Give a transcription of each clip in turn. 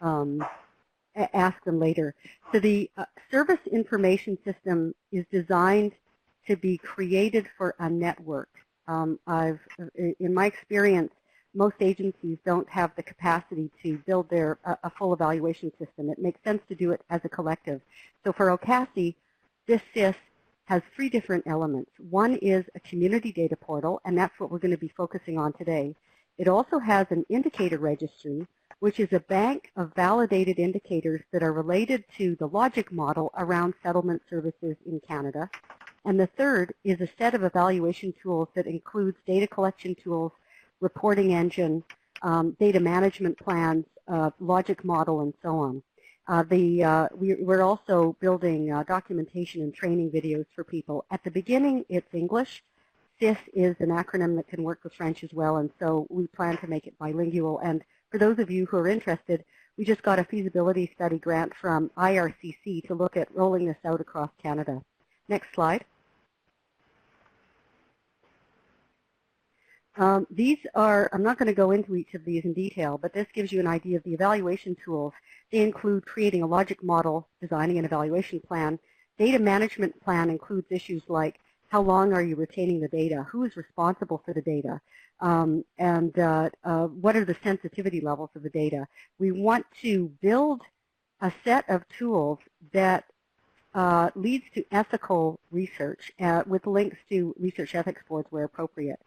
ask them later. So the service information system is designed to be created for a network. In my experience, most agencies don't have the capacity to build a full evaluation system. It makes sense to do it as a collective. So for OCASI, this SIS has 3 different elements. One is a community data portal, and that's what we're going to be focusing on today. It also has an indicator registry, which is a bank of validated indicators that are related to the logic model around settlement services in Canada. And the third is a set of evaluation tools that includes data collection tools, reporting engine, data management plans, logic model, and so on. We're also building documentation and training videos for people. At the beginning, it's English. SIS is an acronym that can work with French as well, and so we plan to make it bilingual. And for those of you who are interested, we just got a feasibility study grant from IRCC to look at rolling this out across Canada. Next slide. These are, I'm not going to go into each of these in detail, but this gives you an idea of the evaluation tools. They include creating a logic model, designing an evaluation plan. Data management plan includes issues like how long are you retaining the data, who is responsible for the data, and what are the sensitivity levels of the data. We want to build a set of tools that leads to ethical research with links to research ethics boards where appropriate.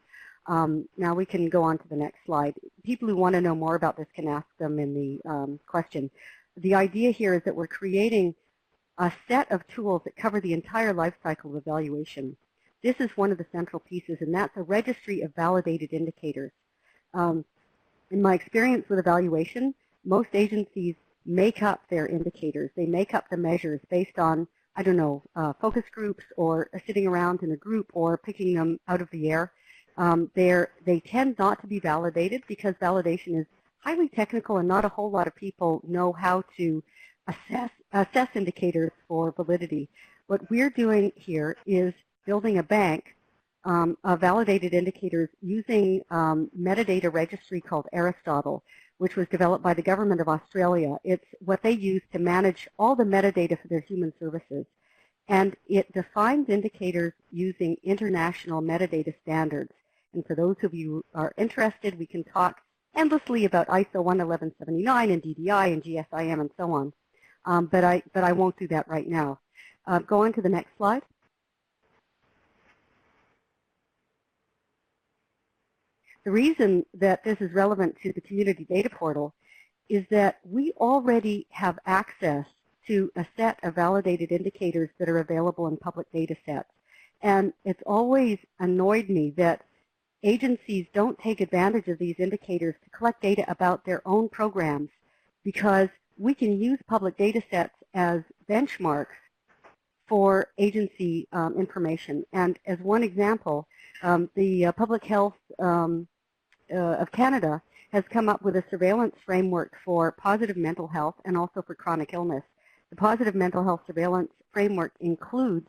Now we can go on to the next slide. People who want to know more about this can ask them in the question. The idea here is that we're creating a set of tools that cover the entire life cycle of evaluation. This is one of the central pieces, and that's a registry of validated indicators. In my experience with evaluation, most agencies make up their indicators. They make up the measures based on, I don't know, focus groups or sitting around in a group or picking them out of the air. They tend not to be validated because validation is highly technical and not a whole lot of people know how to assess indicators for validity. What we're doing here is building a bank of validated indicators using metadata registry called Aristotle, which was developed by the government of Australia. It's what they use to manage all the metadata for their human services. And it defines indicators using international metadata standards. And for those of you who are interested, we can talk endlessly about ISO 11179 and DDI and GSIM and so on. But I won't do that right now. Go on to the next slide. The reason that this is relevant to the community data portal is that we already have access to a set of validated indicators that are available in public data sets. And it's always annoyed me that agencies don't take advantage of these indicators to collect data about their own programs, because we can use public data sets as benchmarks for agency information. And as one example, the Public Health of Canada has come up with a surveillance framework for positive mental health and also for chronic illness. The positive mental health surveillance framework includes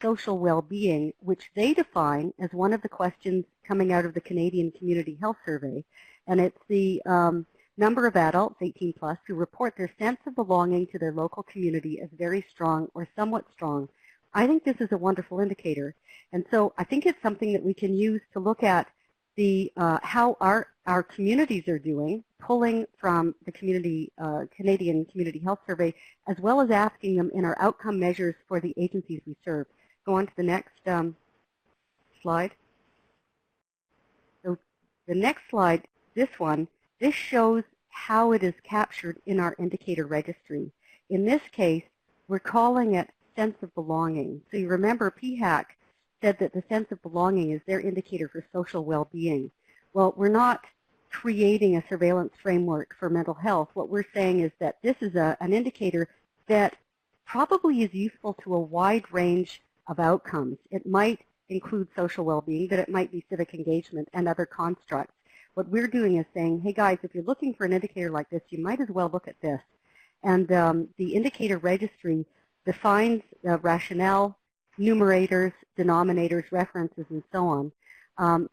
social well-being, which they define as one of the questions coming out of the Canadian Community Health Survey. And it's the number of adults, 18 plus, who report their sense of belonging to their local community as very strong or somewhat strong. I think this is a wonderful indicator. And so I think it's something that we can use to look at the how our communities are doing, pulling from the Canadian Community Health Survey, as well as asking them in our outcome measures for the agencies we serve. Go on to the next slide. So the next slide, this shows how it is captured in our indicator registry. In this case, we're calling it sense of belonging. So you remember PHAC said that the sense of belonging is their indicator for social well-being. Well, we're not creating a surveillance framework for mental health. What we're saying is that this is an indicator that probably is useful to a wide range of outcomes. It might include social well-being, but it might be civic engagement and other constructs. What we're doing is saying, hey guys, if you're looking for an indicator like this, you might as well look at this. And the indicator registry defines rationale, numerators, denominators, references, and so on.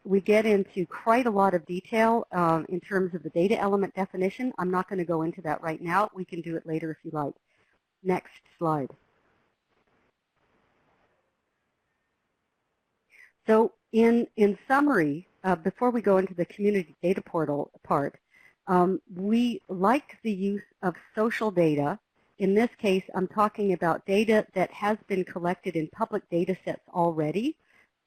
We get into quite a lot of detail in terms of the data element definition. I'm not going to go into that right now. We can do it later if you like. Next slide. So in summary, before we go into the community data portal part, we like the use of social data. In this case, I'm talking about data that has been collected in public data sets already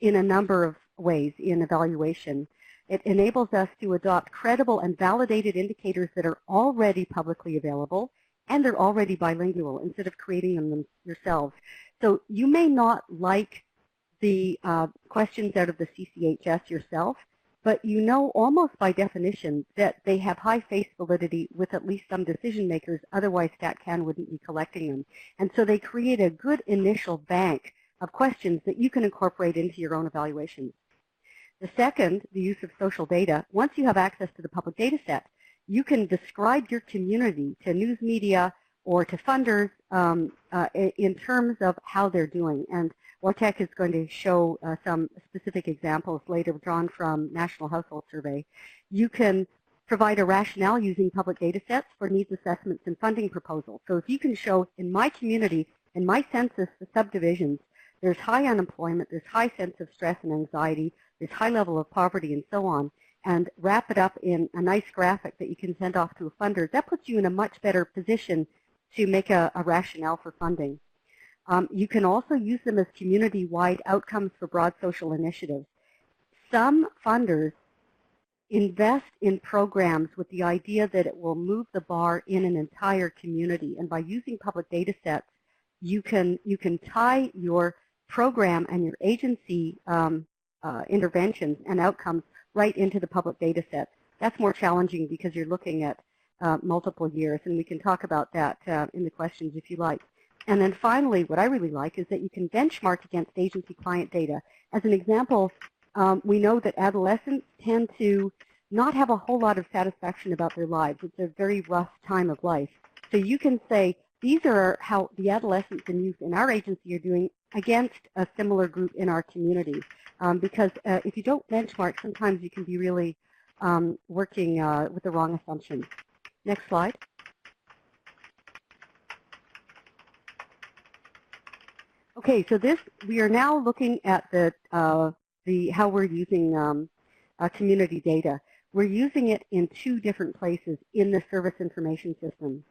in a number of ways in evaluation. It enables us to adopt credible and validated indicators that are already publicly available, and they're already bilingual instead of creating them yourselves. So you may not like the questions out of the CCHS yourself, but you know almost by definition that they have high face validity with at least some decision makers, otherwise StatCan wouldn't be collecting them. And so they create a good initial bank of questions that you can incorporate into your own evaluations. The second, the use of social data, once you have access to the public data set, you can describe your community to news media or to funders in terms of how they're doing. And Wojtek is going to show some specific examples later drawn from National Household Survey. You can provide a rationale using public data sets for needs assessments and funding proposals. So if you can show in my community, in my census subdivisions, there's high unemployment, there's high sense of stress and anxiety, there's high level of poverty and so on, and wrap it up in a nice graphic that you can send off to a funder, that puts you in a much better position to make a rationale for funding. You can also use them as community-wide outcomes for broad social initiatives. Some funders invest in programs with the idea that it will move the bar in an entire community, and by using public data sets, you can tie your program and your agency interventions and outcomes right into the public data set. That's more challenging because you're looking at multiple years, and we can talk about that in the questions if you like. And then finally, what I really like is that you can benchmark against agency client data. As an example, we know that adolescents tend to not have a whole lot of satisfaction about their lives. It's a very rough time of life. So you can say, these are how the adolescents and youth in our agency are doing against a similar group in our community. Because if you don't benchmark, sometimes you can be really working with the wrong assumptions. Next slide. Okay, so we are now looking at how we're using community data. We're using it in two different places in the service information system.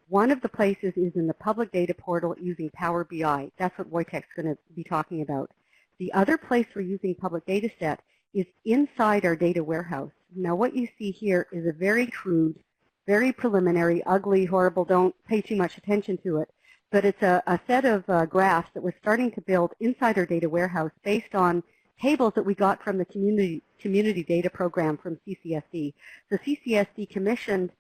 One of the places is in the public data portal using Power BI. That's what Wojtek's going to be talking about. The other place we're using public data set is inside our data warehouse. Now what you see here is a very crude, very preliminary, ugly, horrible, don't pay too much attention to it, but it's a set of graphs that we're starting to build inside our data warehouse based on tables that we got from the community data program from CCSD. So CCSD commissioned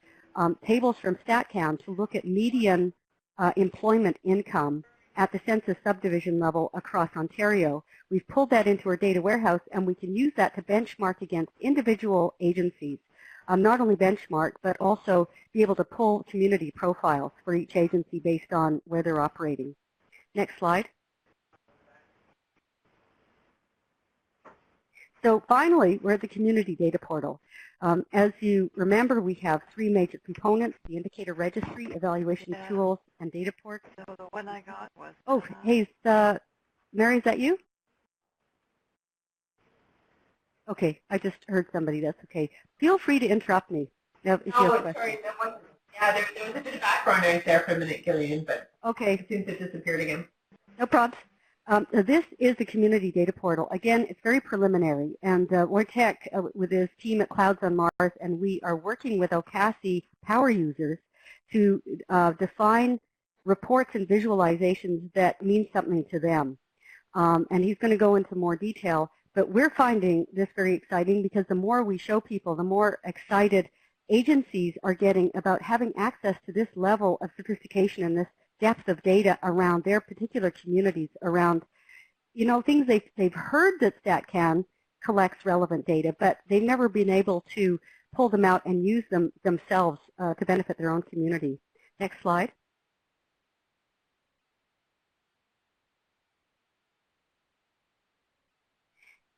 tables from StatCan to look at median employment income at the census subdivision level across Ontario. We've pulled that into our data warehouse, and we can use that to benchmark against individual agencies. Not only benchmark, but also be able to pull community profiles for each agency based on where they're operating. Next slide. So finally, we're at the community data portal. As you remember, we have three major components: the indicator registry, evaluation tools, and data ports. So the one I got was... Oh, hey, Mary, is that you? Okay, I just heard somebody. That's okay. Feel free to interrupt me. Now, if you have questions. Sorry, that wasn't, yeah, there was a bit of background noise there for a minute, Gillian, but okay, it seems it disappeared again. No problems. This is the community data portal. Again, it's very preliminary, and Wojtek with his team at Clouds on Mars, and we are working with OCASI power users to define reports and visualizations that mean something to them. And he's going to go into more detail, but we're finding this very exciting because the more we show people, the more excited agencies are getting about having access to this level of sophistication and this depth of data around their particular communities, around, you know, things they've heard that StatCan collects relevant data, but they've never been able to pull them out and use them themselves to benefit their own community. Next slide.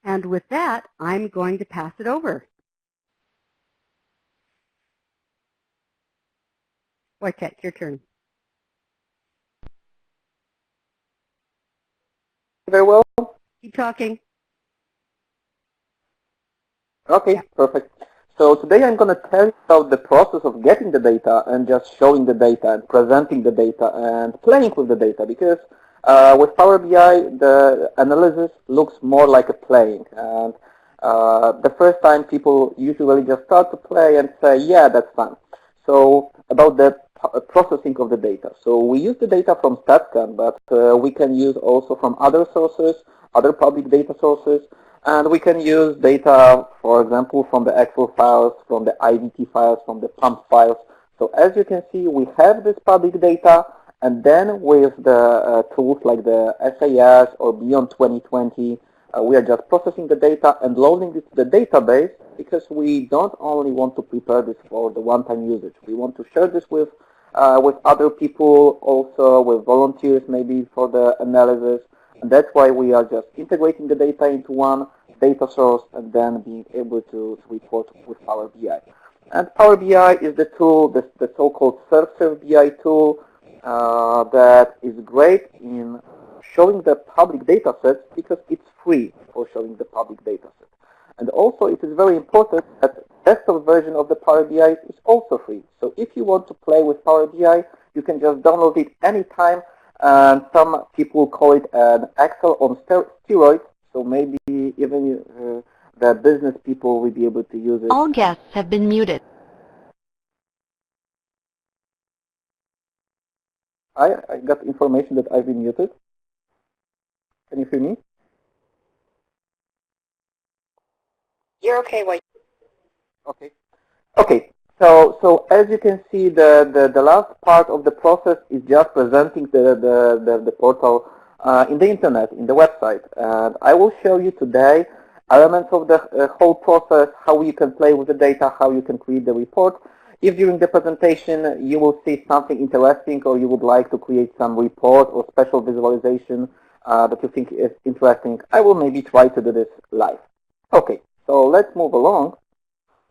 And with that, I'm going to pass it over. Wojtek, your turn. Very well. Keep talking. Okay, perfect. So today I'm going to tell you about the process of getting the data and just showing the data and presenting the data and playing with the data, because with Power BI the analysis looks more like a playing, and the first time people usually just start to play and say, yeah, that's fun. So about the processing of the data. So we use the data from StatScan, but we can use also from other sources, other public data sources. And we can use data, for example, from the Excel files, from the IDT files, from the pump files. So as you can see, we have this public data, and then with the tools like the SAS or Beyond 2020, we are just processing the data and loading it to the database, because we don't only want to prepare this for the one-time usage. We want to share this with other people, also with volunteers maybe for the analysis. And that's why we are just integrating the data into one data source and then being able to report with Power BI. And Power BI is the tool, the so-called self-serve BI tool that is great in showing the public data sets, because it's free for showing the public data set. And also it is very important that the desktop version of the Power BI is also free. So if you want to play with Power BI, you can just download it anytime. And some people call it an Excel on steroids, so maybe even the business people will be able to use it. All guests have been muted. I got information that I've been muted. Can you hear me? You're okay, Wojtek. Okay. Okay. So as you can see, the last part of the process is just presenting the portal in the internet, in the website. And I will show you today elements of the whole process, how you can play with the data, how you can create the report. If during the presentation you will see something interesting, or you would like to create some report or special visualization that you think is interesting, I will maybe try to do this live. Okay, so let's move along.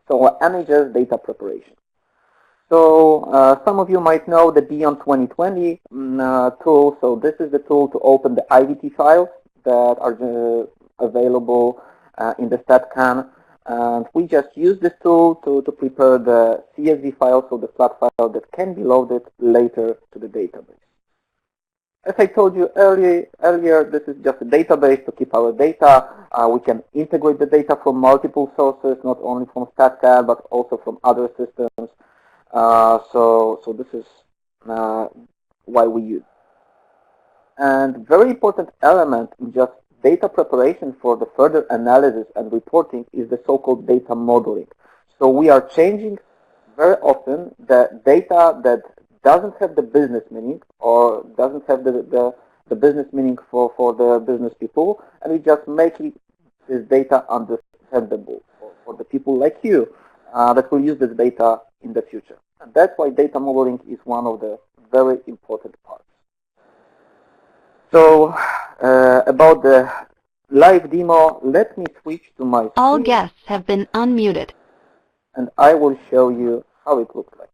So NHS data preparation. So some of you might know the Beyond 2020 tool. So this is the tool to open the IDT files that are available in the StatCan. And we just use this tool to prepare the CSV file, so the flat file that can be loaded later to the database. As I told you earlier, this is just a database to keep our data. We can integrate the data from multiple sources, not only from StatCan, but also from other systems. So this is why we use. And very important element in just data preparation for the further analysis and reporting is the so-called data modeling. So we are changing very often the data that doesn't have the business meaning, or doesn't have the business meaning for the business people, and we just make this data understandable for the people like you that will use this data in the future. And that's why data modeling is one of the very important parts. So about the live demo, let me switch to my screen. All guests have been unmuted. And I will show you how it looks like.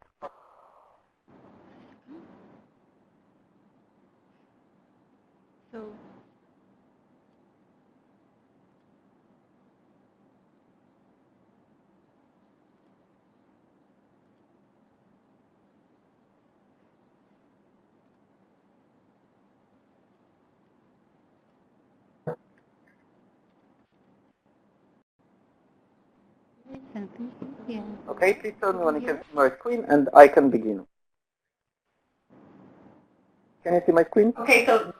Okay, please tell me when you can see my screen and I can begin. Can you see my screen? Okay, so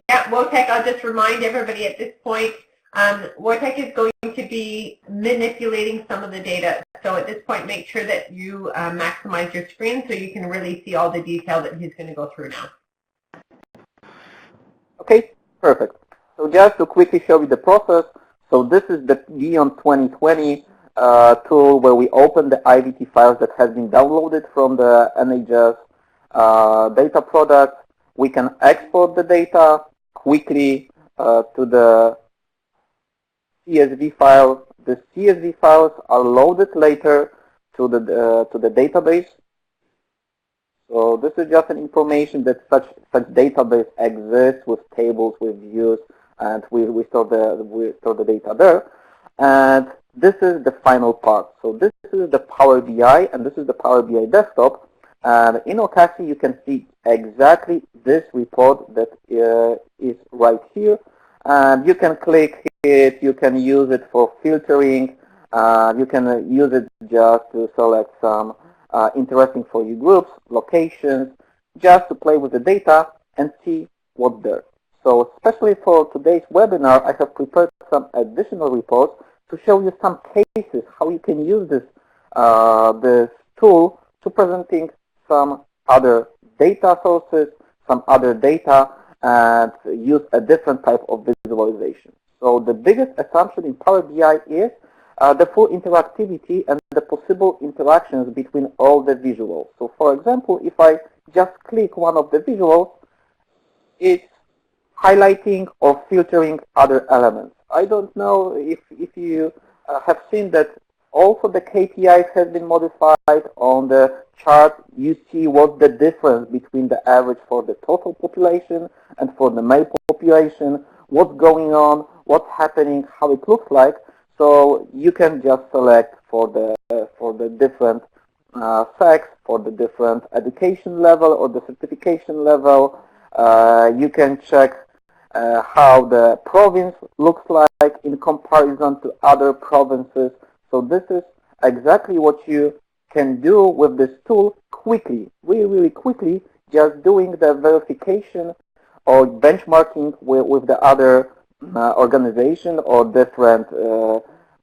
yeah, Wojtek, I'll just remind everybody at this point, Wojtek is going to be manipulating some of the data. So at this point, make sure that you maximize your screen so you can really see all the detail that he's going to go through now. Okay, perfect. So just to quickly show you the process. So this is the Beyond 2020 tool where we open the IDT files that has been downloaded from the NHS data product. We can export the data quickly to the CSV file. The CSV files are loaded later to the database. So this is just an information that such database exists with tables, with views, and we store the data there. And this is the final part. So this is the Power BI, and this is the Power BI desktop. And in OCASI, you can see exactly this report that is right here. And you can click it, you can use it for filtering, you can use it just to select some interesting for you groups, locations, just to play with the data and see what's there. So especially for today's webinar, I have prepared some additional reports to show you some cases how you can use this tool to presenting some other data sources, some other data, and use a different type of visualization. So the biggest assumption in Power BI is the full interactivity and the possible interactions between all the visuals. So for example, if I just click one of the visuals, it's highlighting or filtering other elements. I don't know if you have seen that also the KPIs have been modified. On the chart, you see what's the difference between the average for the total population and for the male population, what's going on, what's happening, how it looks like. So you can just select for the different sex, for the different education level or the certification level. You can check how the province looks like in comparison to other provinces. So this is exactly what you can do with this tool quickly, really quickly, just doing the verification or benchmarking with the other organization or different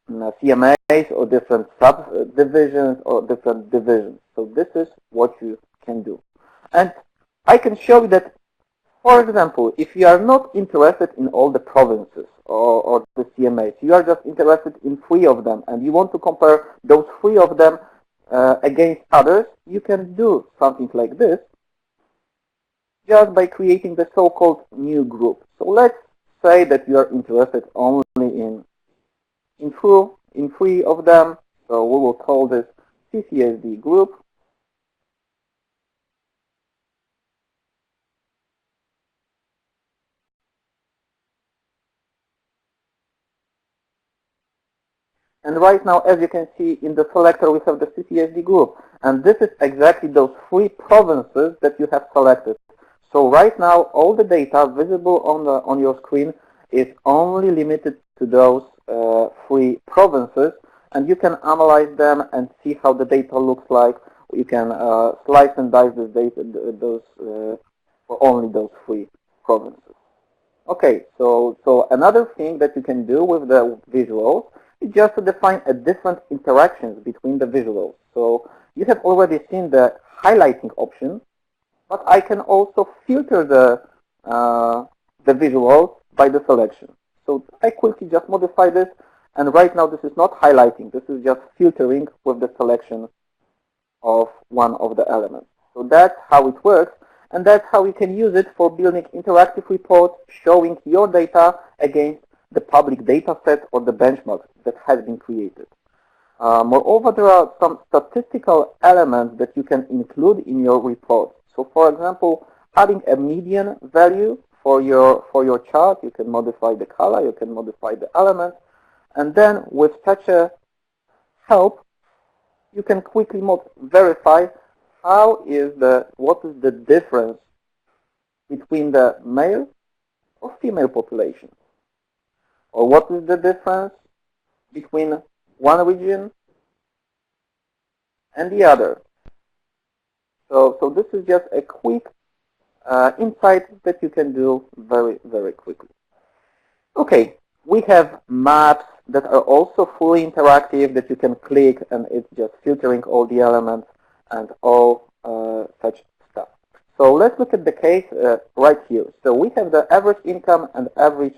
CMAs or different subdivisions or different divisions. So this is what you can do. And I can show you that, for example, if you are not interested in all the provinces or the CMAs, you are just interested in 3 of them, and you want to compare those 3 of them against others, you can do something like this just by creating the so-called new group. So let's say that you are interested only in 3 of them. So we will call this CCSD group. And right now, as you can see in the selector, we have the CCSD group. And this is exactly those 3 provinces that you have selected. So right now, all the data visible on your screen is only limited to those 3 provinces. And you can analyze them and see how the data looks like. You can slice and dice this data for only those 3 provinces. Okay, so another thing that you can do with the visuals is just to define a different interactions between the visuals. So you have already seen the highlighting option, but I can also filter the visuals by the selection. So I quickly just modify this, and right now this is not highlighting, this is just filtering with the selection of one of the elements. So that's how it works. And that's how you can use it for building interactive reports, showing your data against the public data set or the benchmarks that has been created. Moreover, there are some statistical elements that you can include in your report. So for example, adding a median value for your chart, you can modify the color, you can modify the elements, and then with such a help, you can quickly verify what is the difference between the male or female population? Or what is the difference between one region and the other? So this is just a quick insight that you can do very quickly. Okay, we have maps that are also fully interactive that you can click, and it's just filtering all the elements and all such stuff. So let's look at the case right here. So we have the average income and average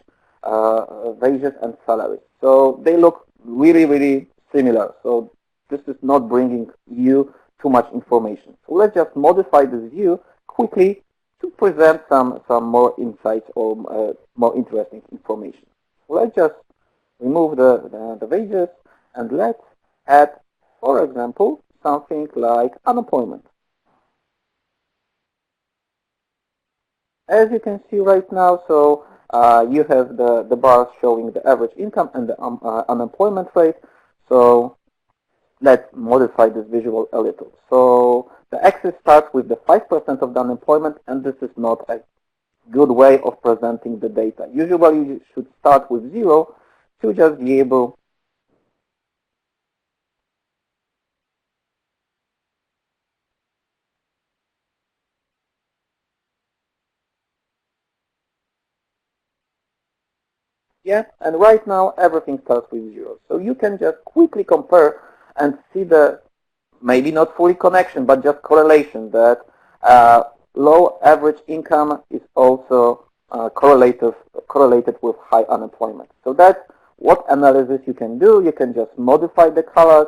wages and salaries. So they look really similar. So this is not bringing you too much information. So let's just modify this view quickly to present some more insights or more interesting information. Let's just remove the wages, and let's add, for example, something like unemployment. As you can see right now, so you have the bars showing the average income and the unemployment rate. So let's modify this visual a little. So the axis starts with the 5% of the unemployment, and this is not a good way of presenting the data. Usually you should start with 0 to just be able and right now everything starts with 0. So you can just quickly compare and see the, maybe not fully connection, but just correlation that low average income is also correlated with high unemployment. So that's what analysis you can do. You can just modify the colors.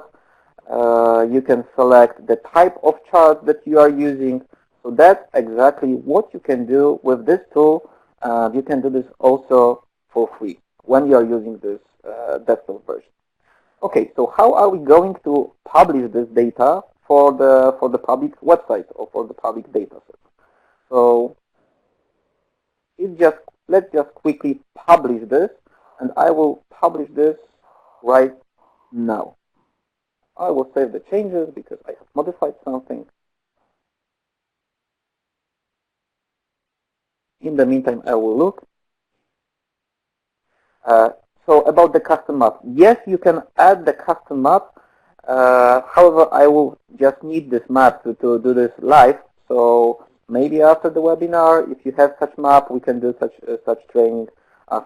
You can select the type of chart that you are using. So that's exactly what you can do with this tool. You can do this also for free when you are using this desktop version. Okay, so how are we going to publish this data for the public website or for the public data set? So let's just quickly publish this, and I will publish this right now. I will save the changes because I have modified something. In the meantime, I will look. So about the custom map, yes, you can add the custom map. However, I will just need this map to do this live. So maybe after the webinar, if you have such map, we can do such training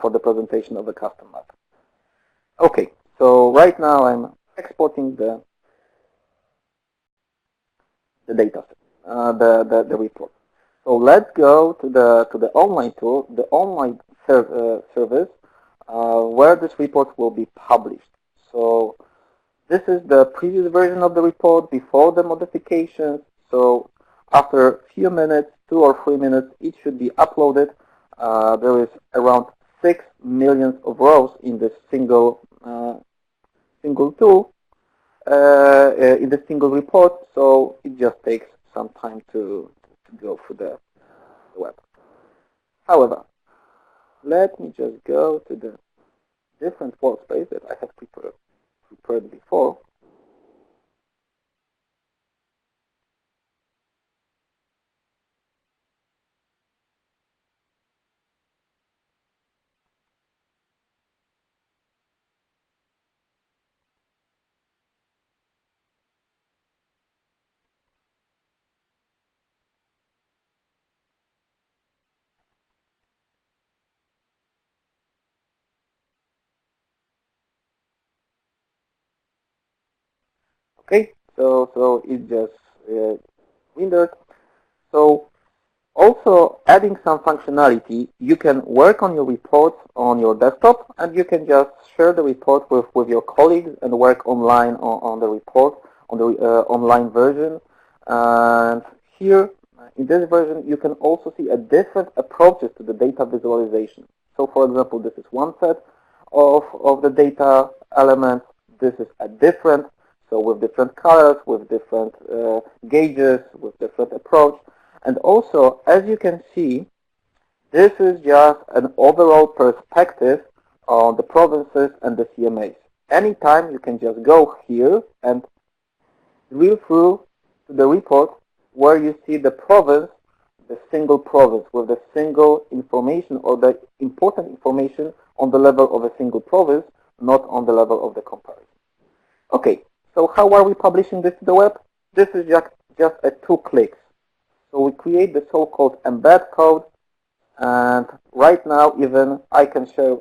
for the presentation of the custom map. Okay, so right now I'm exporting the data set, the report. So let's go to the online tool, the online service, where this report will be published. So this is the previous version of the report before the modifications. So after a few minutes, 2 or 3 minutes, it should be uploaded. There is around 6 million of rows in this single tool, in the single report. So it just takes some time to go through the web. However, let me just go to the different workspace that I have prepared before. Okay, so it just rendered. So also adding some functionality, you can work on your report on your desktop, and you can just share the report with your colleagues and work online on the report, on the online version. And here, in this version, you can also see a different approaches to the data visualization. So for example, this is one set of the data elements. This is a different, so with different colors, with different gauges, with different approach. And also, as you can see, this is just an overall perspective on the provinces and the CMAs. Anytime you can just go here and drill through to the report where you see the province, the single province with the single information or the important information on the level of a single province, not on the level of the comparison. Okay, so how are we publishing this to the web? This is just a 2 clicks. So we create the so-called embed code, and right now even I can share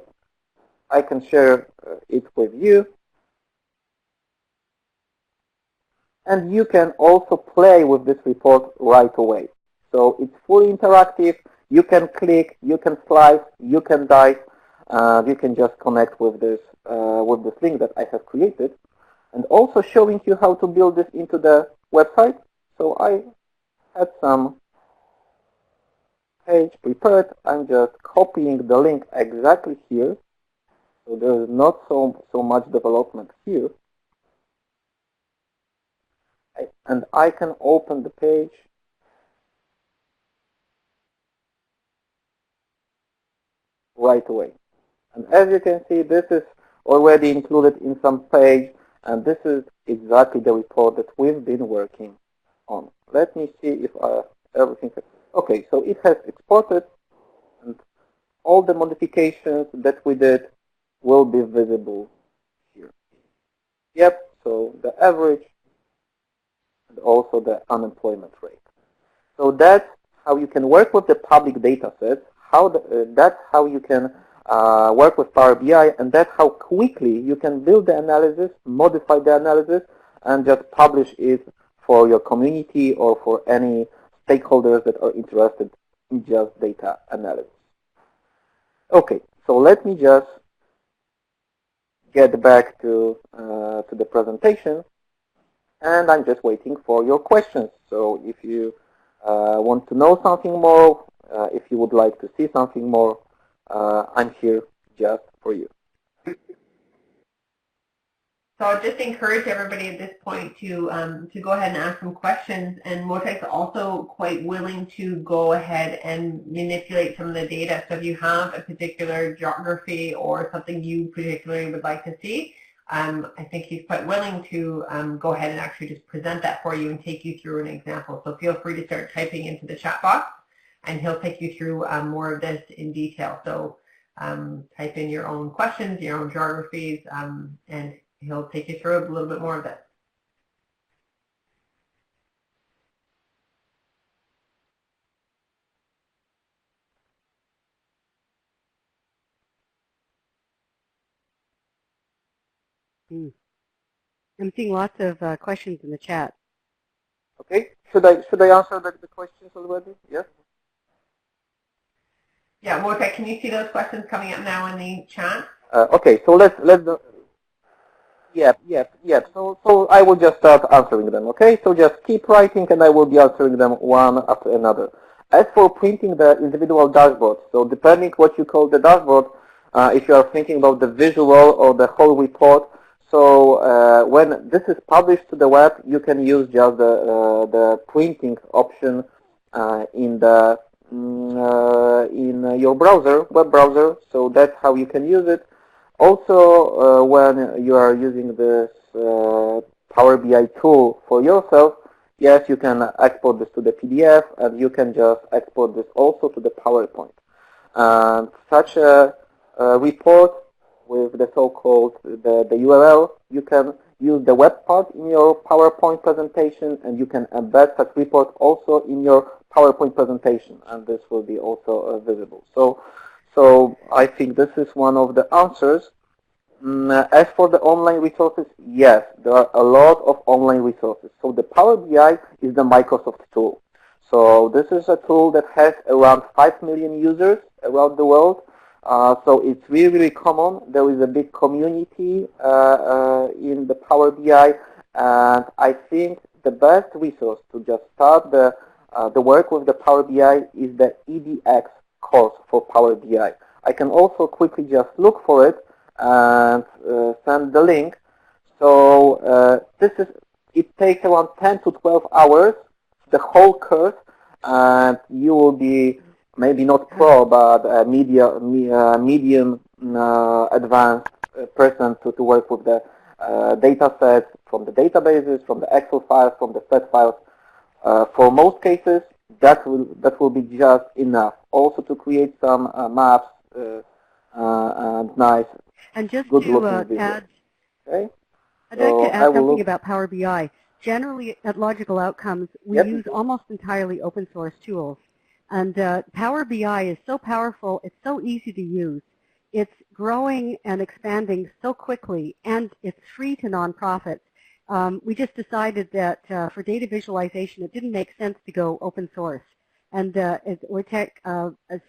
it with you. And you can also play with this report right away. So it's fully interactive. You can click, you can slice, you can dive. You can just connect with this link that I have created, and also showing you how to build this into the website. So I had some page prepared. I'm just copying the link exactly here. So there is not so much development here. And I can open the page. Right away. And as you can see, this is already included in some page, and this is exactly the report that we've been working on. Let me see if everything has. Okay, so it has exported, and all the modifications that we did will be visible here. Yep, so the average and also the unemployment rate. So that's how you can work with the public data sets. That's how you can work with Power BI, and that's how quickly you can build the analysis, modify the analysis, and just publish it for your community or for any stakeholders that are interested in just data analysis. Okay, so let me just get back to the presentation, and I'm just waiting for your questions. So if you want to know something more, if you would like to see something more, I'm here just for you. So I'll just encourage everybody at this point to go ahead and ask some questions, and Motec's also quite willing to go ahead and manipulate some of the data. So if you have a particular geography or something you particularly would like to see, I think he's quite willing to go ahead and actually just present that for you and take you through an example. So feel free to start typing into the chat box, and he'll take you through more of this in detail. So type in your own questions, your own geographies, and he'll take you through a little bit more of this. I'm seeing lots of questions in the chat. Okay, should I answer the questions already? Yes. Yeah, Motec, can you see those questions coming up now in the chat? Okay, so let's Yep. So I will just start answering them. Okay, so just keep writing, and I will be answering them one after another. As for printing the individual dashboard, so depending what you call the dashboard, if you are thinking about the visual or the whole report, so when this is published to the web, you can use just the printing option in your browser, web browser. So that's how you can use it. Also, when you are using this Power BI tool for yourself, yes, you can export this to the PDF, and you can just export this also to the PowerPoint. And such a report with the so-called the URL, you can use the web part in your PowerPoint presentation, and you can embed such report also in your PowerPoint presentation, and this will be also visible. So I think this is one of the answers. As for the online resources, yes, there are a lot of online resources. So the Power BI is the Microsoft tool. So this is a tool that has around 5 million users around the world. So it's really, really common. There is a big community in the Power BI, and I think the best resource to just start the work with the Power BI is the EDX course for Power BI. I can also quickly just look for it and send the link. So it takes around 10 to 12 hours, the whole course, and you will be maybe not pro, but a medium advanced person to work with the data sets from the databases, from the Excel files, from the set files. For most cases, that will be just enough. Also to create some maps and nice, and just good-looking to add, okay? I'd like to add something about Power BI. Generally, at Logical Outcomes, we use almost entirely open source tools. And Power BI is so powerful, it's so easy to use. It's growing and expanding so quickly, and it's free to nonprofits. We just decided that for data visualization, it didn't make sense to go open source. And as Wojtek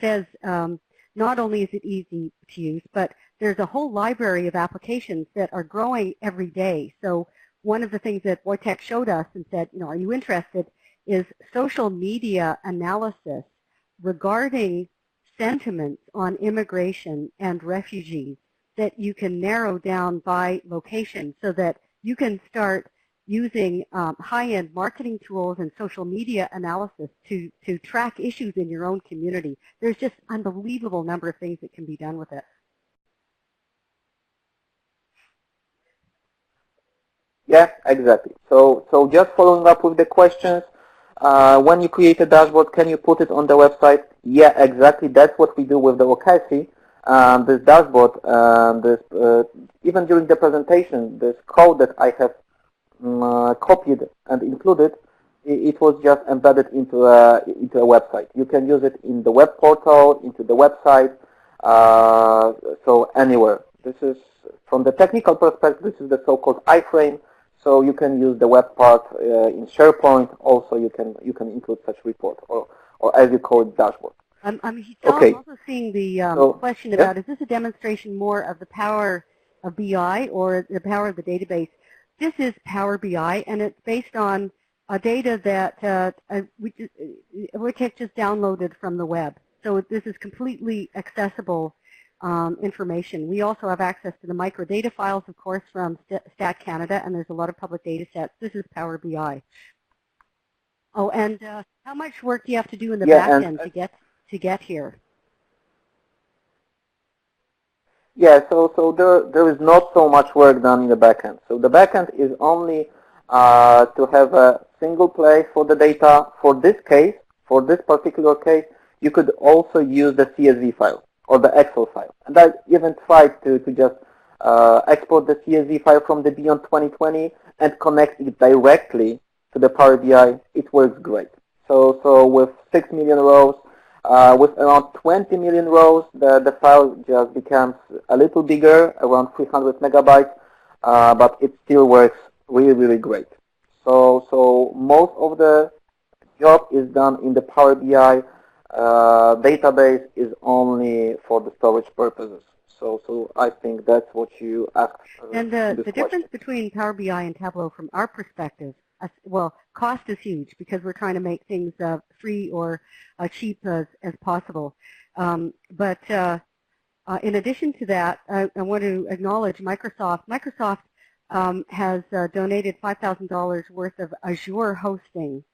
says, not only is it easy to use, but there's a whole library of applications that are growing every day. So one of the things that Wojtek showed us and said, are you interested, is social media analysis regarding sentiments on immigration and refugees that you can narrow down by location so that you can start using high-end marketing tools and social media analysis to track issues in your own community. There's just unbelievable number of things that can be done with it. Yeah, exactly. So just following up with the questions, when you create a dashboard, can you put it on the website? Yeah, exactly. That's what we do with the OCASI. This dashboard, even during the presentation, this code that I have copied and included, it was just embedded into a website. You can use it in the web portal, into the website, so anywhere. This is, from the technical perspective, this is the so-called iframe. So you can use the web part in SharePoint. Also, you can include such report, or as you call it, dashboard. I'm Okay. also seeing the question yeah? about, is this a demonstration more of the power of BI or the power of the database? This is Power BI, and it's based on data that WCAG just downloaded from the web. So this is completely accessible information. We also have access to the microdata files, of course, from Stat Canada, and there's a lot of public data sets. This is Power BI. Oh, and how much work do you have to do in the back end to get here? Yeah, so there is not so much work done in the backend. So the backend is only to have a single place for the data. For this case, for this particular case, you could also use the CSV file or the Excel file. And I even tried to just export the CSV file from the Beyond 2020 and connect it directly to the Power BI. It works great. So with 6 million rows, with around 20 million rows, the file just becomes a little bigger, around 300 megabytes, but it still works really, really great. So most of the job is done in the Power BI. Database is only for the storage purposes. So I think that's what you asked. And the difference between Power BI and Tableau from our perspective, well, cost is huge because we're trying to make things free or cheap as possible. But in addition to that, I want to acknowledge Microsoft. Microsoft has donated $5,000 worth of Azure hosting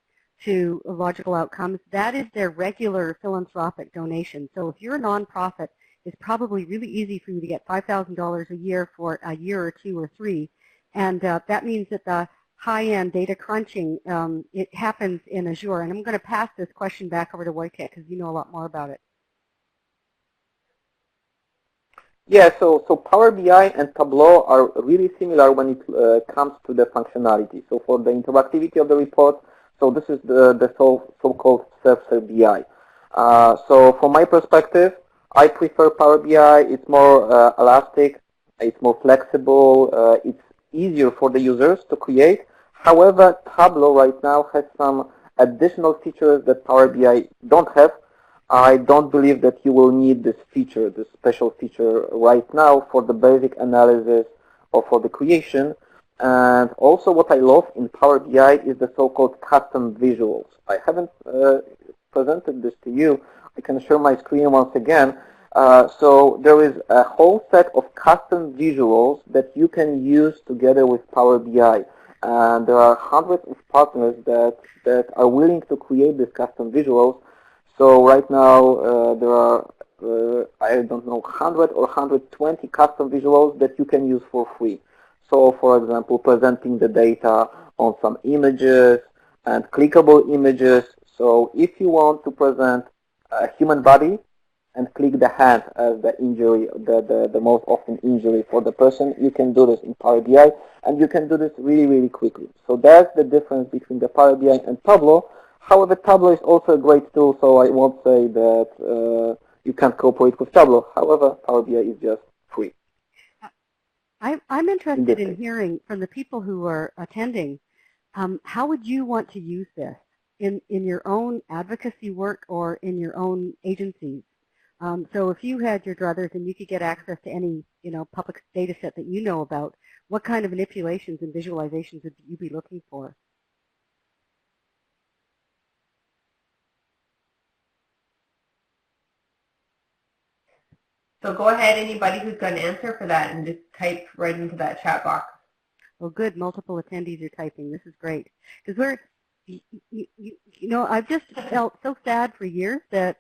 to Logical Outcomes. That is their regular philanthropic donation. So if you're a nonprofit, it's probably really easy for you to get $5,000 a year for a year or two or three. And that means that the high-end data crunching, it happens in Azure. And I'm going to pass this question back over to Wojciech because you know a lot more about it. Yeah, so Power BI and Tableau are really similar when it comes to the functionality. So for the interactivity of the report, so this is the so-called self-serve BI. So from my perspective, I prefer Power BI. It's more elastic, it's more flexible, it's easier for the users to create. However, Tableau right now has some additional features that Power BI don't have. I don't believe that you will need this feature, this special feature right now for the basic analysis or for the creation. And also what I love in Power BI is the so-called custom visuals. I haven't presented this to you. I can share my screen once again. So there is a whole set of custom visuals that you can use together with Power BI. And there are hundreds of partners that are willing to create these custom visuals. So right now there are, I don't know, 100 or 120 custom visuals that you can use for free. So for example, presenting the data on some images and clickable images. So if you want to present a human body and click the hand as the injury, the most often injury for the person, you can do this in Power BI, and you can do this really, really quickly. So that's the difference between the Power BI and Tableau. However, Tableau is also a great tool, so I won't say that you can't cooperate with Tableau. However, Power BI is just free. I'm interested in hearing from the people who are attending, how would you want to use this in your own advocacy work or in your own agencies? So if you had your druthers and you could get access to any public data set that you know about, what kind of manipulations and visualizations would you be looking for? So go ahead, anybody who's got an answer for that, and just type right into that chat box. Well, good. Multiple attendees are typing. This is great. Because we're, you know, I've just felt so sad for years that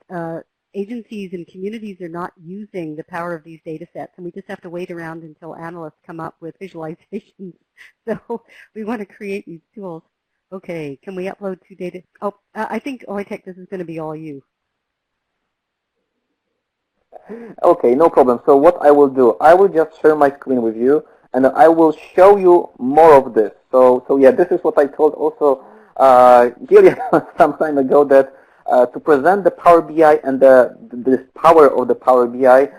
agencies and communities are not using the power of these data sets, and we just have to wait around until analysts come up with visualizations. So we want to create these tools. Okay, can we upload two data? Oh, I think, Wojtek, this is going to be all you. Okay, no problem. So what I will do, I will just share my screen with you, and I will show you more of this. So yeah, this is what I told also Gillian some time ago, that to present the Power BI and this power of the Power BI,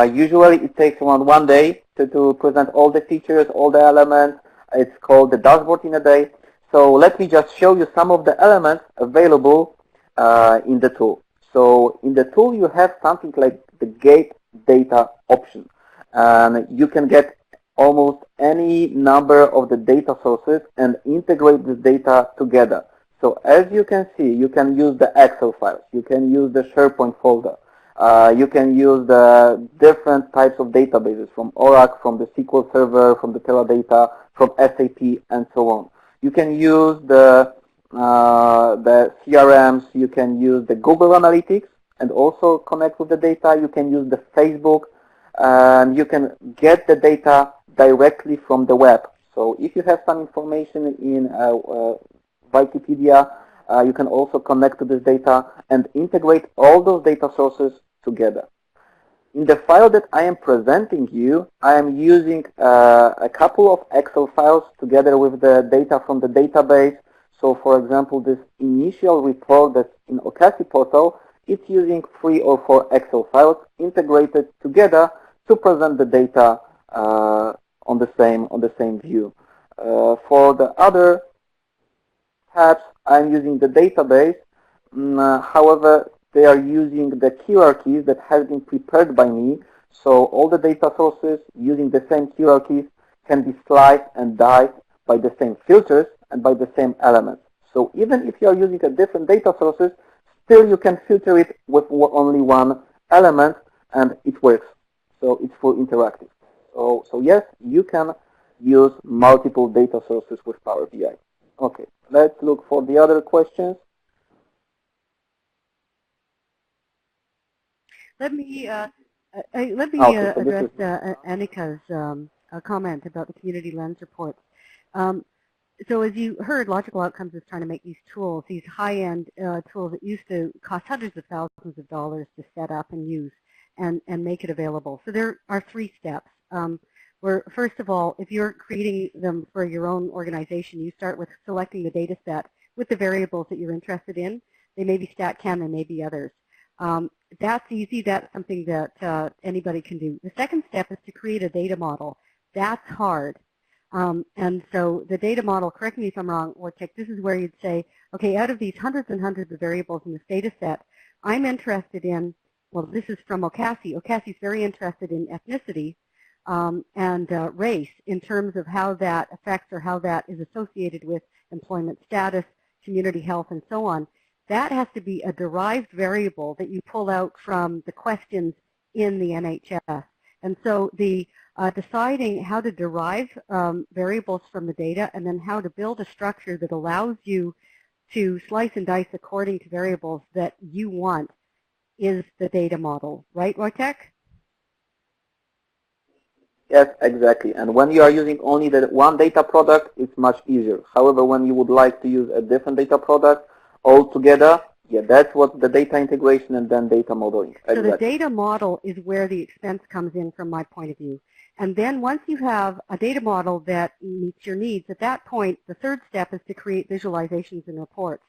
usually it takes around 1 day to present all the features, all the elements. It's called the dashboard in a day. So let me just show you some of the elements available in the tool. So in the tool you have something like the Get Data option, and you can get almost any number of the data sources and integrate this data together. So as you can see, you can use the Excel files, you can use the SharePoint folder, you can use the different types of databases from Oracle, from the SQL Server, from the Teradata, from SAP, and so on. You can use the CRMs, you can use the Google Analytics and also connect with the data. You can use the Facebook, and you can get the data directly from the web. So if you have some information in Wikipedia, you can also connect to this data and integrate all those data sources together. In the file that I am presenting you, I am using a couple of Excel files together with the data from the database. So for example, this initial report that's in OCASI portal, it's using 3 or 4 Excel files integrated together to present the data on the same view. For the other tabs, I'm using the database. However, they are using the hierarchies that have been prepared by me. So all the data sources using the same hierarchies can be sliced and diced by the same filters and by the same elements. So even if you are using a different data sources, still you can filter it with only one element and it works. So it's full interactive. So yes, you can use multiple data sources with Power BI. Okay, let's look for the other questions. Let me address Annika's comment about the Community Lens reports. So as you heard, Logical Outcomes is trying to make these tools, these high-end tools that used to cost hundreds of thousands of dollars to set up and use and make it available. So there are 3 steps. Where first of all, if you're creating them for your own organization, you start with selecting the data set with the variables that you're interested in. They may be StatChem, they may be others. That's easy. That's something that anybody can do. The second step is to create a data model. That's hard. And so the data model, correct me if I'm wrong, Wojtek, this is where you'd say, okay, out of these hundreds and hundreds of variables in this data set, I'm interested in, well, this is from OCASI. OCASI is very interested in ethnicity and race in terms of how that affects or how that is associated with employment status, community health, and so on. That has to be a derived variable that you pull out from the questions in the NHS. And so the deciding how to derive variables from the data and then how to build a structure that allows you to slice and dice according to variables that you want is the data model. Right, Wojtek? Yes, exactly. And when you are using only the one data product, it's much easier. However, when you would like to use a different data product altogether, yeah, that's what the data integration and then data modeling. Exactly. So the data model is where the expense comes in from my point of view. And then once you have a data model that meets your needs, at that point, the third step is to create visualizations and reports.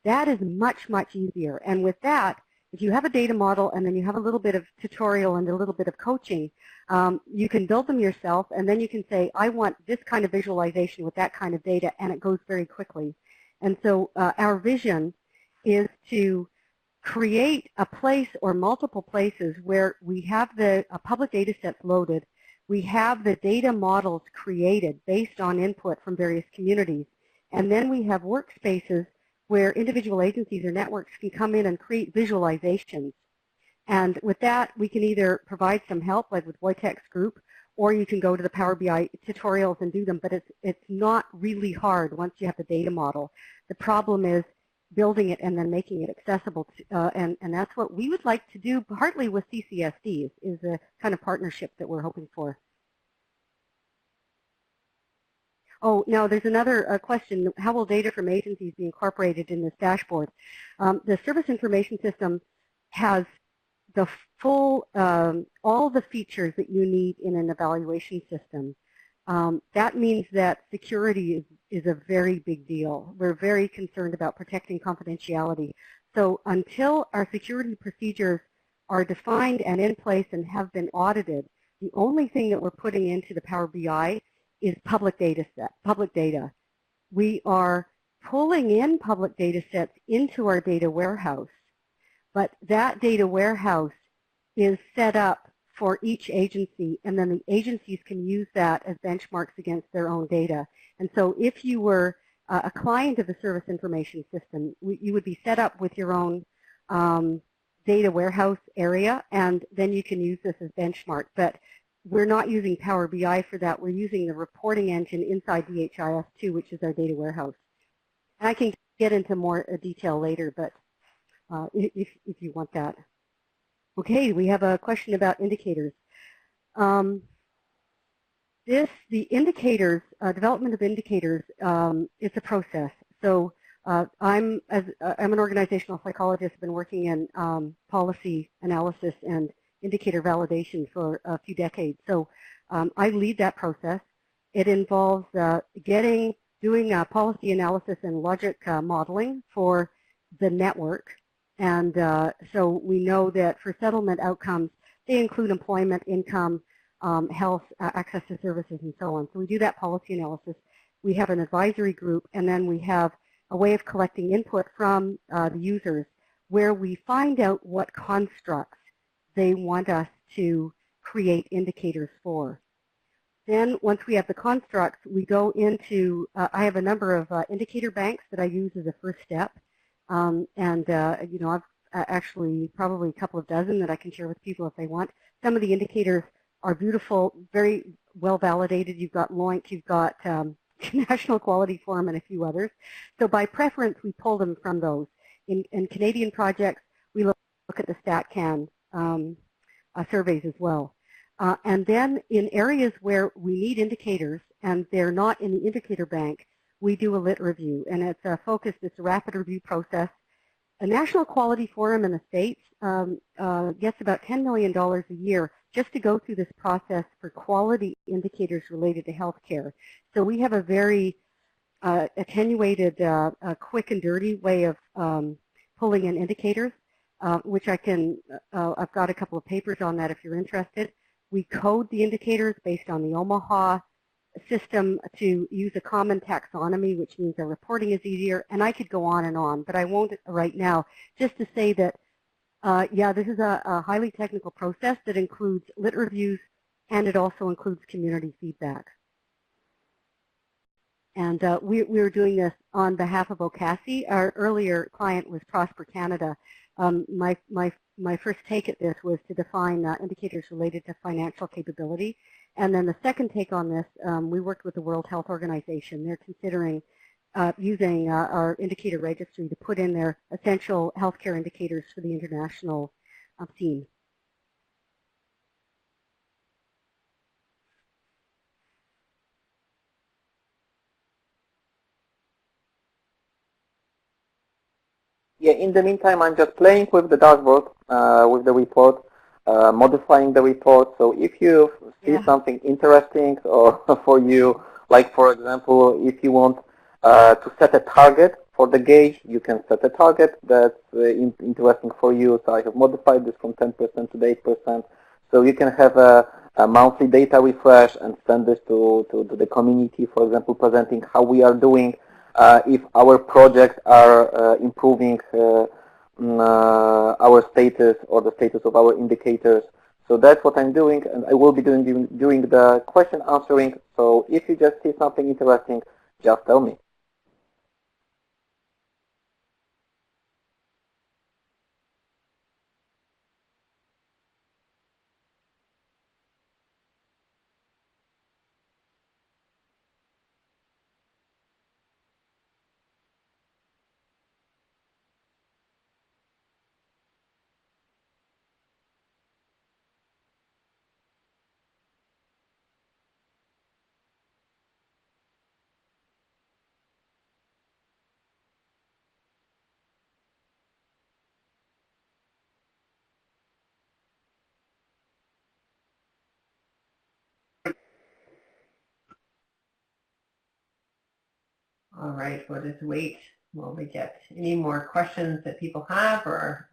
That is much, much easier. And with that, if you have a data model and then you have a little bit of tutorial and a little bit of coaching, you can build them yourself, and then you can say, I want this kind of visualization with that kind of data, and it goes very quickly. And so our vision is to create a place or multiple places where we have the public data sets loaded, we have the data models created based on input from various communities, and then we have workspaces where individual agencies or networks can come in and create visualizations. And with that, we can either provide some help, like with Wojtek's group, or you can go to the Power BI tutorials and do them, but it's not really hard once you have the data model. The problem is building it and then making it accessible, and that's what we would like to do, partly with CCSD, is the kind of partnership that we're hoping for. Oh, now there's another question. How will data from agencies be incorporated in this dashboard? The Service Information System has the full, all the features that you need in an evaluation system. That means that security is a very big deal. We're very concerned about protecting confidentiality. So until our security procedures are defined and in place and have been audited, the only thing that we're putting into the Power BI is public data. We are pulling in public data sets into our data warehouse, but that data warehouse is set up for each agency, and then the agencies can use that as benchmarks against their own data. And so if you were a client of the Service Information System, you would be set up with your own data warehouse area, and then you can use this as benchmark. But we're not using Power BI for that. We're using the reporting engine inside DHIS2, which is our data warehouse. And I can get into more detail later, but if you want that. Okay, we have a question about indicators. The indicators, development of indicators, it's a process. So I'm an organizational psychologist. I've been working in policy analysis and indicator validation for a few decades. So I lead that process. It involves doing policy analysis and logic modeling for the network. And so we know that for settlement outcomes, they include employment, income, health, access to services, and so on. So we do that policy analysis. We have an advisory group, and then we have a way of collecting input from the users where we find out what constructs they want us to create indicators for. Then once we have the constructs, we go into, I have a number of indicator banks that I use as a first step. You know, I've actually probably a couple of dozen that I can share with people if they want. Some of the indicators are beautiful, very well validated. You've got LOINC, you've got National Quality Forum, and a few others. So by preference, we pull them from those. In Canadian projects, we look at the StatCan surveys as well. And then in areas where we need indicators and they're not in the indicator bank, we do a lit review, and it's a focused, it's a rapid review process. A National Quality Forum in the States gets about $10 million a year just to go through this process for quality indicators related to healthcare. So we have a very attenuated, quick and dirty way of pulling in indicators, which I can, I've got a couple of papers on that if you're interested. We code the indicators based on the Omaha system to use a common taxonomy, which means our reporting is easier, and I could go on, but I won't right now, just to say that, yeah, this is a highly technical process that includes lit reviews, and it also includes community feedback. And we're doing this on behalf of OCASI. Our earlier client was Prosper Canada. My first take at this was to define indicators related to financial capability. And then the second take on this, we worked with the World Health Organization. They're considering using our indicator registry to put in their essential healthcare indicators for the international scene. Yeah, in the meantime, I'm just playing with the dashboard, with the report, modifying the report. So if you see something interesting or for you, like for example, if you want to set a target for the gauge, you can set a target that's interesting for you. So I have modified this from 10% to 8%. So you can have a monthly data refresh and send this to the community, for example, presenting how we are doing. If our projects are improving our status or the status of our indicators. So that's what I'm doing, and I will be doing during the question answering. So if you just see something interesting, just tell me. All right, we'll just wait while we get any more questions that people have, or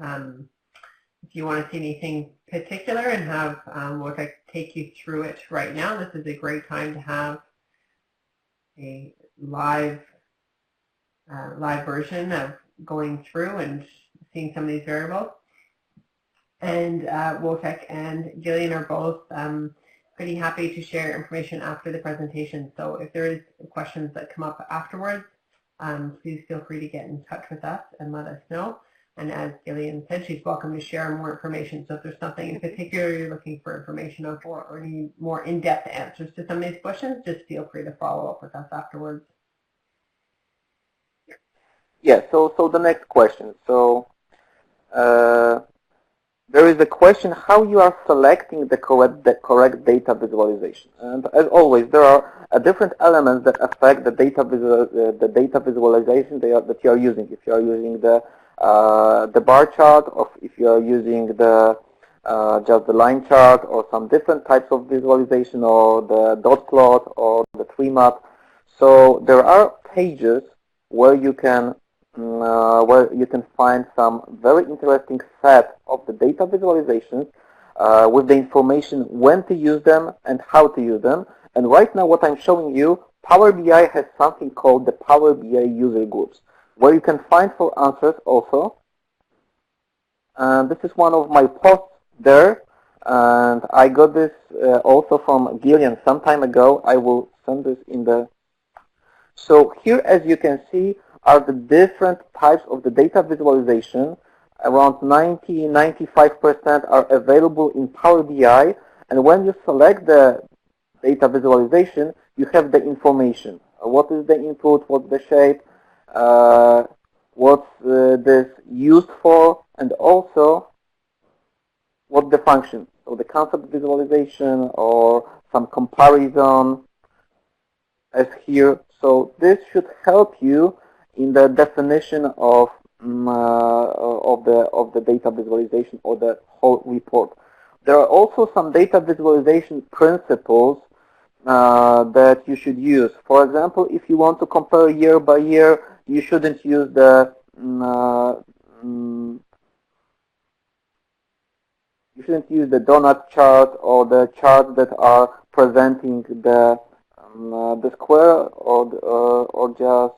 if you want to see anything particular and have Wojtek take you through it right now, this is a great time to have a live version of going through and seeing some of these variables. And Wojtek and Gillian are both pretty happy to share information after the presentation. So if there is questions that come up afterwards, please feel free to get in touch with us and let us know. And as Gillian said, she's welcome to share more information. So if there's something in particular you're looking for information on for, or any more in-depth answers to some of these questions, just feel free to follow up with us afterwards. Yeah, so the next question. So there is a question how you are selecting the correct data visualization. And as always, there are different elements that affect the data visualization that you are using. If you are using the bar chart, or if you are using the just the line chart, or some different types of visualization, or the dot plot, or the tree map. So there are pages where you can find some very interesting set of the data visualizations with the information when to use them and how to use them. And right now what I'm showing you, Power BI has something called the Power BI user groups, where you can find for answers also. And this is one of my posts there. And I got this also from Gillian some time ago. I will send this in the... So here, as you can see, are the different types of the data visualization. Around 90–95% are available in Power BI. And when you select the data visualization, you have the information. What is the input, what's the shape, what's this used for, and also what's the function. So the concept visualization or some comparison as here. So this should help you in the definition of the data visualization or the whole report. There are also some data visualization principles that you should use. For example, if you want to compare year by year, you shouldn't use the donut chart or the charts that are presenting the square or just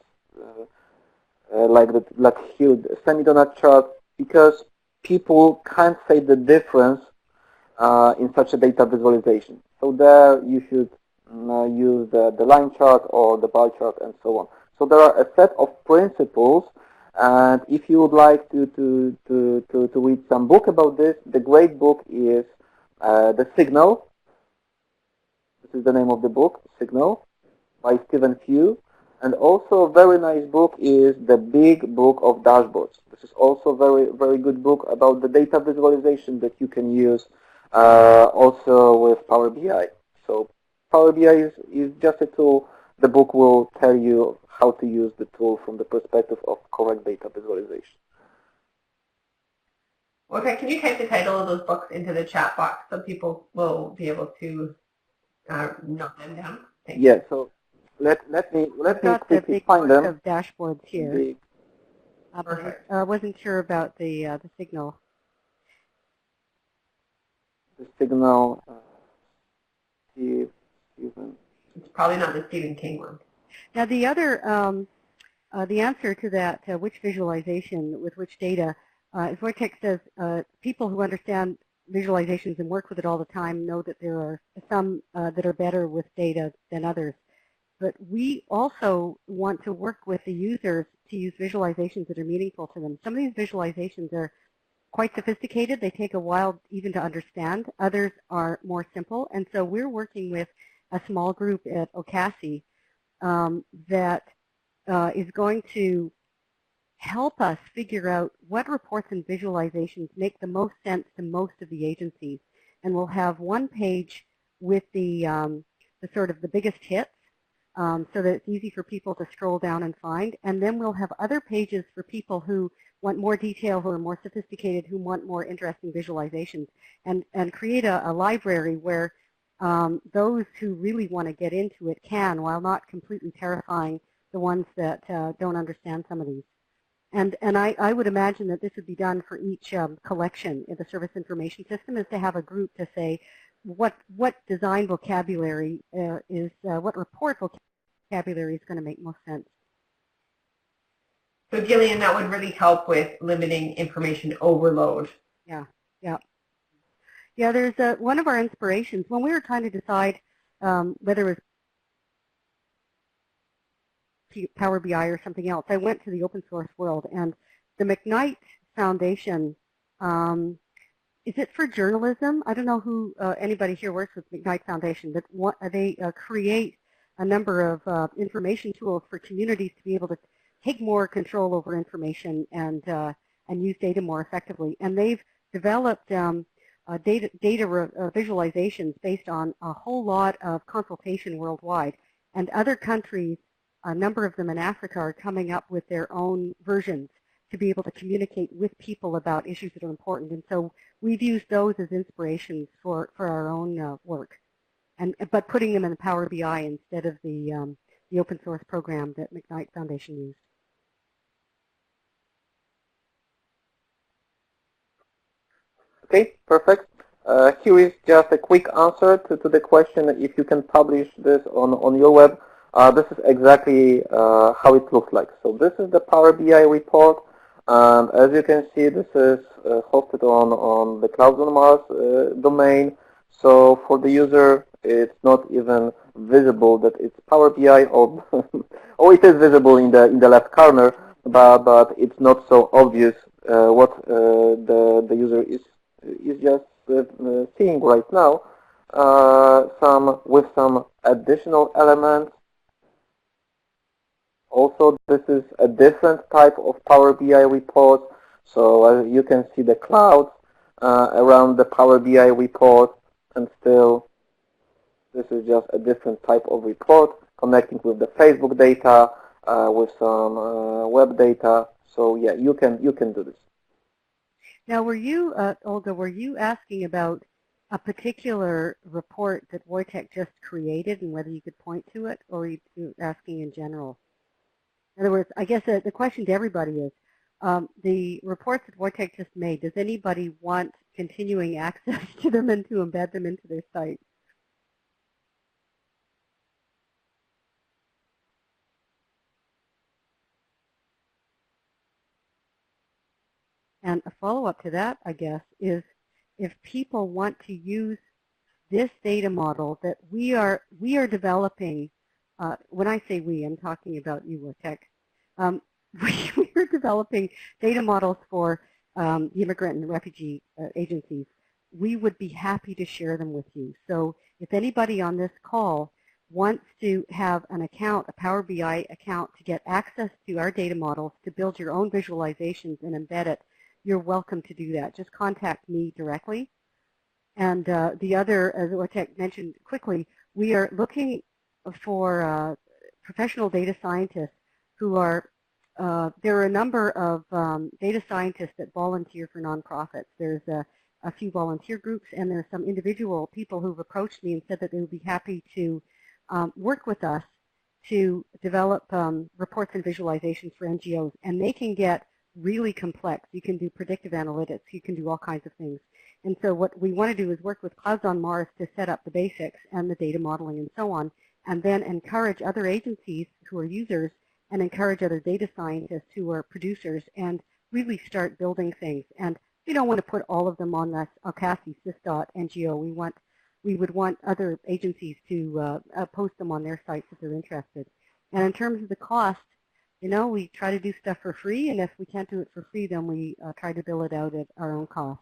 like here the semi-donut chart, because people can't say the difference in such a data visualization. So there you should use the line chart or the bar chart and so on. So there are a set of principles, and if you would like to read some book about this, the great book is The Signal. This is the name of the book, Signal, by Stephen Few. And also a very nice book is The Big Book of Dashboards. This is also a very good book about the data visualization that you can use also with Power BI. So Power BI is just a tool. The book will tell you how to use the tool from the perspective of correct data visualization. Okay, can you type the title of those books into the chat box so people will be able to note them down? Thank you. Yeah, so let me quickly find them. Of dashboards here. I wasn't sure about the Signal. The Signal. Stephen. It's probably not the Stephen King one. Now the other, the answer to that, which visualization with which data, as Wojtek says, people who understand visualizations and work with it all the time know that there are some that are better with data than others. But we also want to work with the users to use visualizations that are meaningful to them. Some of these visualizations are quite sophisticated. They take a while even to understand. Others are more simple. And so we're working with a small group at OCASI that is going to help us figure out what reports and visualizations make the most sense to most of the agencies. And we'll have one page with the sort of the biggest hits, so that it's easy for people to scroll down and find. And then we'll have other pages for people who want more detail, who are more sophisticated, who want more interesting visualizations, and create a library where those who really want to get into it can, while not completely terrifying the ones that don't understand some of these. And I would imagine that this would be done for each collection in the service information system, is to have a group to say what design vocabulary what report vocabulary is going to make most sense. So Gillian, that would really help with limiting information overload. Yeah, yeah. Yeah, there's one of our inspirations when we were trying to decide whether it was Power BI or something else. I went to the open source world, and the McKnight Foundation, is it for journalism? I don't know who anybody here works with McKnight Foundation, but they create a number of information tools for communities to be able to take more control over information and use data more effectively. And they've developed data visualizations based on a whole lot of consultation worldwide. And other countries, a number of them in Africa, are coming up with their own versions to be able to communicate with people about issues that are important. And so we've used those as inspirations for our own work, but putting them in the Power BI instead of the open source program that McKnight Foundation used. Okay, perfect. Here is just a quick answer to the question if you can publish this on your web. This is exactly how it looks like. So this is the Power BI report. And as you can see, this is hosted on the Clouds on Mars domain. So for the user, it's not even visible that it's Power BI, or or it is visible in the left corner, but it's not so obvious what the user is just seeing right now. With some additional elements. Also, this is a different type of Power BI report. So you can see the clouds around the Power BI report, and still this is just a different type of report connecting with the Facebook data, with some web data. So yeah, you can do this. Now, were you, Olga, were you asking about a particular report that Wojtek just created and whether you could point to it, or were you asking in general? In other words, I guess the question to everybody is, the reports that Wojtek just made, does anybody want continuing access to them and to embed them into their site? And a follow-up to that, I guess, is if people want to use this data model that we are developing, when I say we, I'm talking about you, Wojtek. We are developing data models for the immigrant and refugee agencies. We would be happy to share them with you. So if anybody on this call wants to have an account, a Power BI account, to get access to our data models, to build your own visualizations and embed it, you're welcome to do that. Just contact me directly. And the other, as Wojtek mentioned quickly, we are looking for professional data scientists who are, there are a number of data scientists that volunteer for nonprofits. There's a few volunteer groups, and there's some individual people who've approached me and said that they would be happy to work with us to develop reports and visualizations for NGOs. And they can get really complex. You can do predictive analytics. You can do all kinds of things. And so what we want to do is work with Clouds on Mars to set up the basics and the data modeling and so on, and then encourage other agencies who are users and encourage other data scientists who are producers and really start building things. And we don't want to put all of them on this OCASI sys.ngo. We would want other agencies to post them on their sites if they're interested. And in terms of the cost, you know, we try to do stuff for free, and if we can't do it for free, then we try to bill it out at our own cost.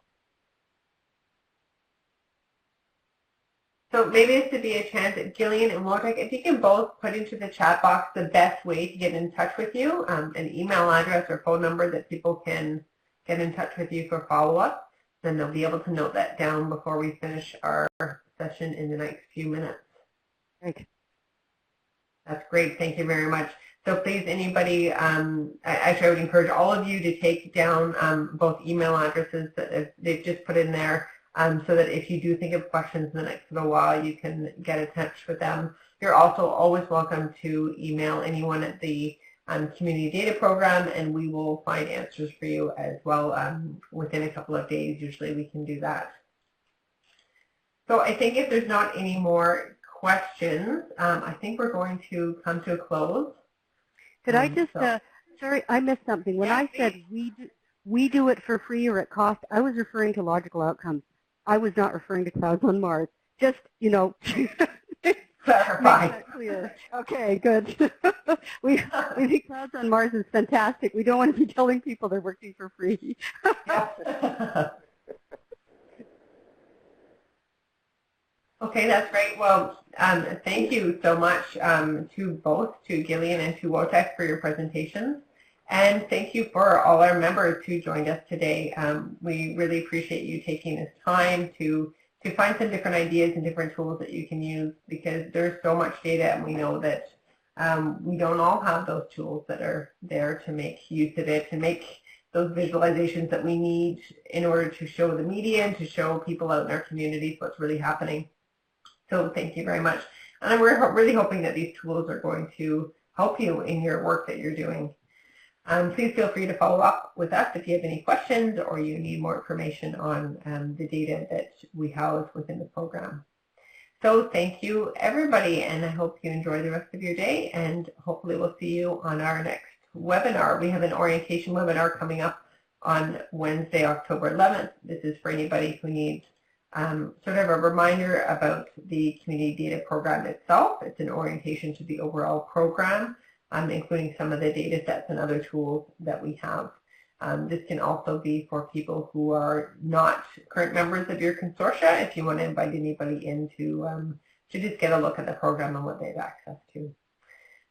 So maybe this would be a chance that Gillian and Wojtek, if you can both put into the chat box the best way to get in touch with you, an email address or phone number that people can get in touch with you for follow-up, then they'll be able to note that down before we finish our session in the next few minutes. Great. That's great. Thank you very much. So please, anybody, actually I would encourage all of you to take down both email addresses that they've just put in there, so that if you do think of questions in the next little while, you can get in touch with them. You're also always welcome to email anyone at the Community Data Program, and we will find answers for you as well within a couple of days. Usually we can do that. So I think if there's not any more questions, I think we're going to come to a close. Could I just, sorry, I missed something. When I said we do it for free or at cost, I was referring to logical outcomes. I was not referring to Clouds on Mars. Just, you know, clarify. Clear. Okay, good. we think Clouds on Mars is fantastic. We don't want to be telling people they're working for free. Okay, that's great. Well, thank you so much to both, to Gillian and to WOTEC for your presentations. And thank you for all our members who joined us today. We really appreciate you taking this time to find some different ideas and different tools that you can use, because there's so much data, and we know that we don't all have those tools that are there to make use of it, to make those visualizations that we need in order to show the media and to show people out in our communities what's really happening. So thank you very much. And we're really hoping that these tools are going to help you in your work that you're doing. Please feel free to follow up with us if you have any questions or you need more information on the data that we house within the program. So thank you, everybody, and I hope you enjoy the rest of your day, and hopefully we'll see you on our next webinar. We have an orientation webinar coming up on Wednesday, October 11th. This is for anybody who needs sort of a reminder about the community data program itself. It's an orientation to the overall program, including some of the data sets and other tools that we have. This can also be for people who are not current members of your consortia, if you want to invite anybody in to just get a look at the program and what they have access to.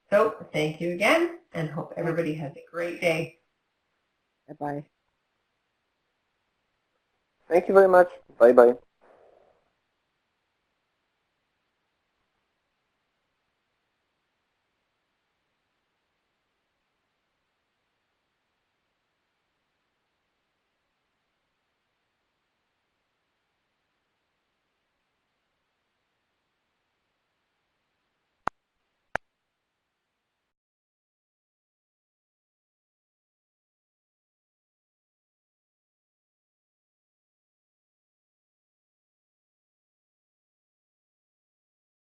So thank you again, and hope everybody has a great day. Bye-bye. Thank you very much. Bye-bye.